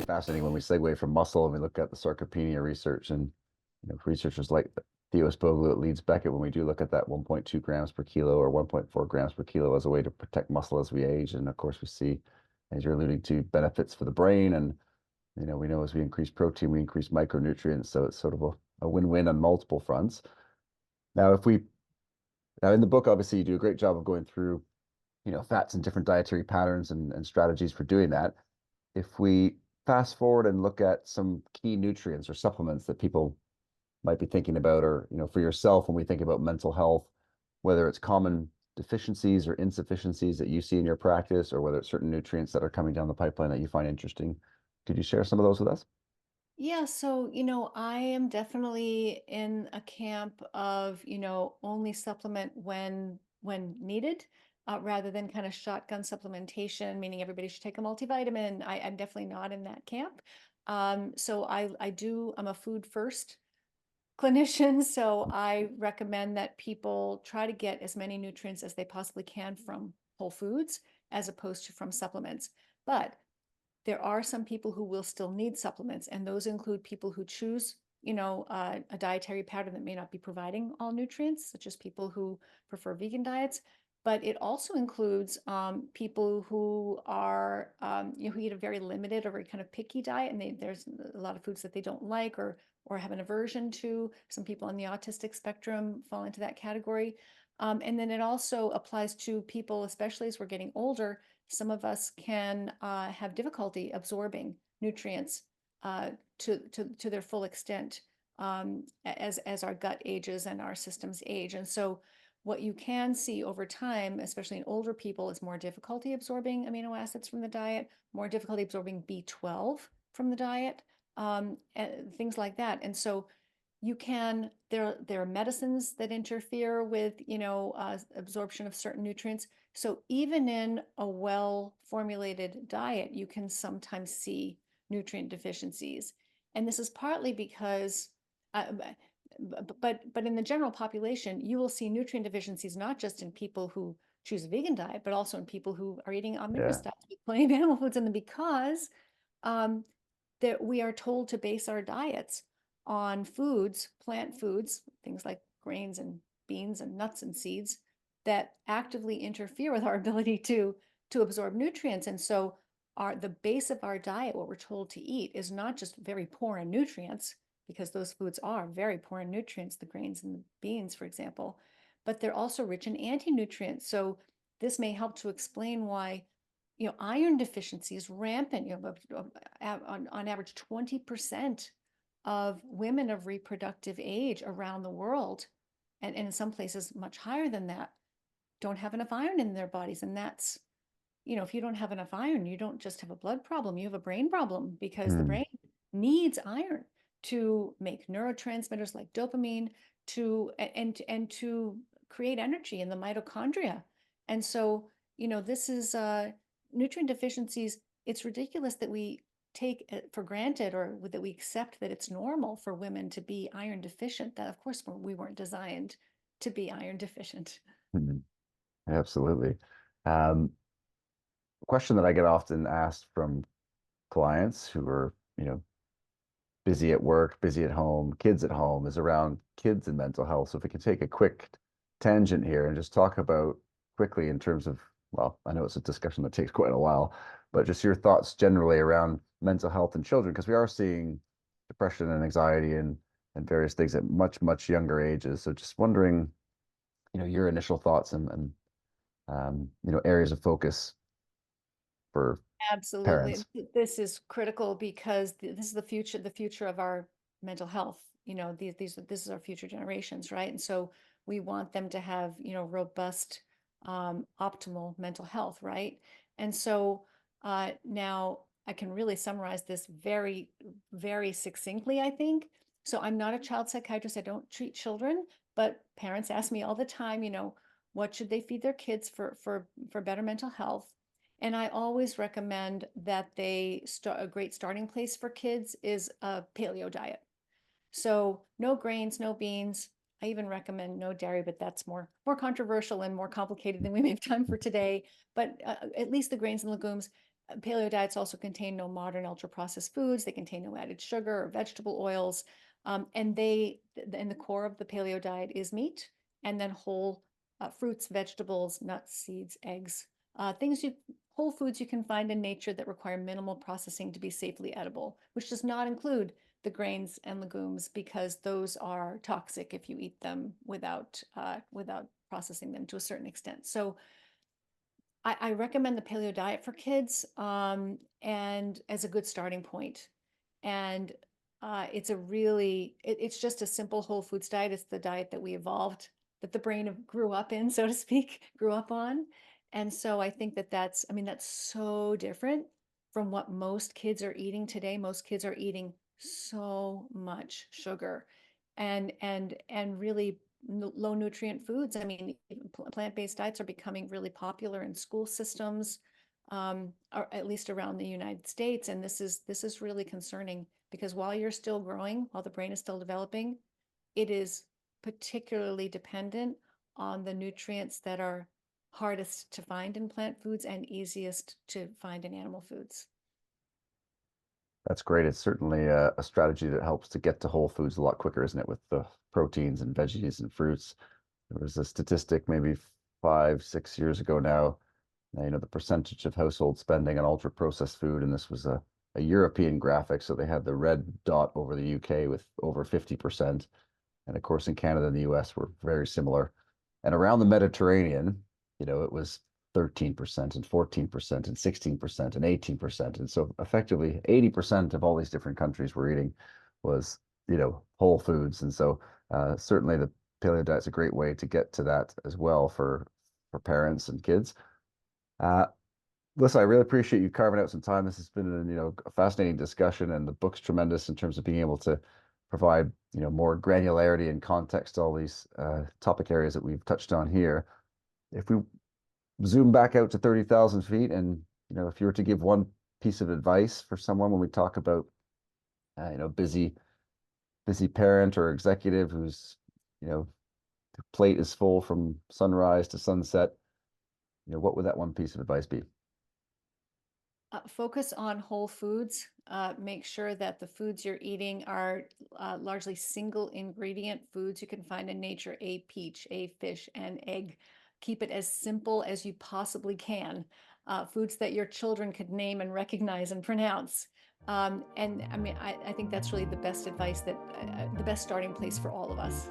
fascinating when we segue from muscle and we look at the sarcopenia research and researchers like Theo Spoglu at Leeds Beckett when we do look at that 1.2 grams per kilo or 1.4 grams per kilo as a way to protect muscle as we age. And of course, we see, as you're alluding to, benefits for the brain. And we know as we increase protein, we increase micronutrients. So it's sort of a win-win on multiple fronts. Now, now in the book, obviously, you do a great job of going through, fats and different dietary patterns and strategies for doing that. If we fast forward and look at some key nutrients or supplements that people might be thinking about, or, for yourself, when we think about mental health, whether it's common deficiencies or insufficiencies that you see in your practice, or whether it's certain nutrients that are coming down the pipeline that you find interesting, could you share some of those with us? Yeah, so, I am definitely in a camp of, only supplement when needed, rather than kind of shotgun supplementation, meaning everybody should take a multivitamin. I'm definitely not in that camp. So I'm a food first clinician, so I recommend that people try to get as many nutrients as they possibly can from whole foods as opposed to from supplements. But there are some people who will still need supplements, and those include people who choose, a dietary pattern that may not be providing all nutrients, such as people who prefer vegan diets. But it also includes people who are, who eat a very limited or very kind of picky diet, and there's a lot of foods that they don't like or have an aversion to. Some people on the autistic spectrum fall into that category. And then it also applies to people, especially as we're getting older. Some of us can have difficulty absorbing nutrients to their full extent as our gut ages and our systems age. And so what you can see over time, especially in older people, is more difficulty absorbing amino acids from the diet, more difficulty absorbing B12 from the diet, and things like that. And so there are medicines that interfere with, absorption of certain nutrients. So even in a well-formulated diet, you can sometimes see nutrient deficiencies. And this is partly because, but in the general population, you will see nutrient deficiencies not just in people who choose a vegan diet, but also in people who are eating omnivorous Yeah. diets with plenty of animal foods in them, because um, that we are told to base our diets on foods, plant foods, things like grains and beans and nuts and seeds that actively interfere with our ability to absorb nutrients. And so the base of our diet, what we're told to eat, is not just very poor in nutrients, because those foods are very poor in nutrients, the grains and the beans, for example, but they're also rich in anti-nutrients. So this may help to explain why iron deficiency is rampant. On average, 20% of women of reproductive age around the world, and in some places much higher than that, don't have enough iron in their bodies. And that's, if you don't have enough iron, you don't just have a blood problem, you have a brain problem, because the Hmm. brain needs iron to make neurotransmitters like dopamine, and to create energy in the mitochondria. And so, this is nutrient deficiencies. It's ridiculous that we take it for granted, or that we accept that it's normal for women to be iron deficient. That, of course, we weren't designed to be iron deficient. Hmm. Absolutely. Um, Question that I get often asked from clients who are, busy at work, busy at home, kids at home, is around kids and mental health. So if we could take a quick tangent here and just talk about quickly in terms of, well, I know it's a discussion that takes quite a while, but just your thoughts generally around mental health in children, because we are seeing depression and anxiety and various things at much, much younger ages. So just wondering, your initial thoughts and areas of focus for Absolutely. parents. This is critical because this is the future of our mental health. This is our future generations, right? And so we want them to have, robust, optimal mental health, right? And so now I can really summarize this very, very succinctly, I think. So I'm not a child psychiatrist. I don't treat children, but parents ask me all the time, what should they feed their kids for better mental health? And I always recommend that they start a great starting place for kids is a paleo diet. So no grains, no beans. I even recommend no dairy, but that's more controversial and more complicated than we may have time for today. But at least the grains and legumes. paleo diets also contain no modern ultra processed foods. They contain no added sugar or vegetable oils. And the core of the paleo diet is meat, and then whole fruits, vegetables, nuts, seeds, eggs, whole foods you can find in nature that require minimal processing to be safely edible, which does not include the grains and legumes, because those are toxic if you eat them without processing them to a certain extent. So I recommend the paleo diet for kids, and as a good starting point. And it's just a simple whole foods diet. It's the diet that we evolved, that the brain grew up in, so to speak, grew up on. And so I think that's so different from what most kids are eating today. Most kids are eating so much sugar and really low nutrient foods. I mean, plant-based diets are becoming really popular in school systems, or at least around the United States. And this is really concerning, because while you're still growing, while the brain is still developing, it is particularly dependent on the nutrients that are hardest to find in plant foods and easiest to find in animal foods. That's great. It's certainly a strategy that helps to get to whole foods a lot quicker, isn't it? With the proteins and veggies and fruits. There was a statistic maybe 5, 6 years ago now, the percentage of household spending on ultra processed food, and this was a European graphic. So they had the red dot over the UK with over 50%. And of course, in Canada and the US, we're very similar. And around the Mediterranean, it was 13% and 14% and 16% and 18%. And so effectively 80% of all these different countries we're eating was, whole foods. And so certainly the paleo diet's a great way to get to that as well for parents and kids. Uh, Listen, I really appreciate you carving out some time. This has been a fascinating discussion, and the book's tremendous in terms of being able to provide more granularity and context to all these topic areas that we've touched on here. If we zoom back out to 30,000 feet, and if you were to give one piece of advice for someone when we talk about busy parent or executive who's the plate is full from sunrise to sunset, what would that one piece of advice be? Focus on whole foods. Make sure that the foods you're eating are largely single ingredient foods you can find in nature: a peach, a fish, an egg. Keep it as simple as you possibly can. Foods that your children could name and recognize and pronounce. And I mean, I think that's really the best advice, the best starting place for all of us.